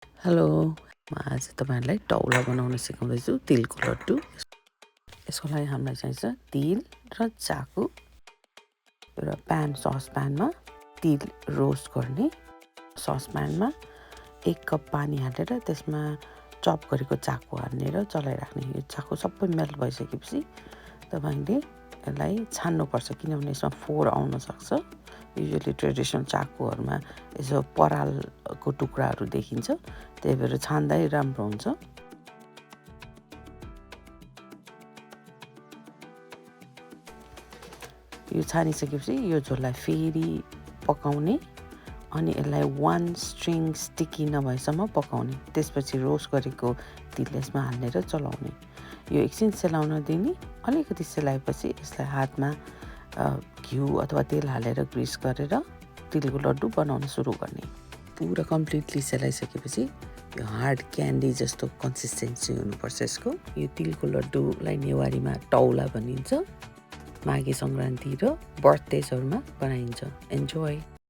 Hello, म आज तपाईहरुलाई टौला बनाउन सिकाउँदैछु तिलको लड्डु। यसको लागि हामीलाई चाहिन्छ तिल र चाकु। एउटा ससप्यानमा तिल रोस्ट गर्ने। ससप्यानमा 1 कप पानी हालेर त्यसमा चप गरेको चाकु हालेर चलाइराख्ने। यो चाकु सबै मेल्ट भइसकेपछि तपाईले यसलाई छान्नुपर्छ किनभने यसमा फोर आउन सक्छ। युजुअली ट्रेडिसनल चाकुहरुमा यसो परालको टुक्राहरू देखिन्छ, त्यही भएर छान्दै राम्रो हुन्छ। यो छानिसकेपछि यो झोललाई फेरि पकाउने अनि यसलाई 1 स्ट्रिङ स्टिकी नभएसम्म पकाउने। त्यसपछि रोस्ट गरेको तिल यसमा हालेर चलाउने। यो एकछिन सेलाउन दिने। अलिकति सेलाएपछि यसलाई हातमा घिउ अथवा तेल हालेर ग्रिस गरेर तिलको लड्डु बनाउन सुरु गर्ने। पुरा कम्प्लिटली सेलाइसकेपछि यो हार्ड क्यान्डी जस्तो कन्सिस्टेन्सी हुनुपर्छ यसको। यो तिलको लड्डुलाई नेवारीमा टौला भनिन्छ। माघे संक्रान्ति र बर्थडेजहरुमा बनाइन्छ। एन्जॉय।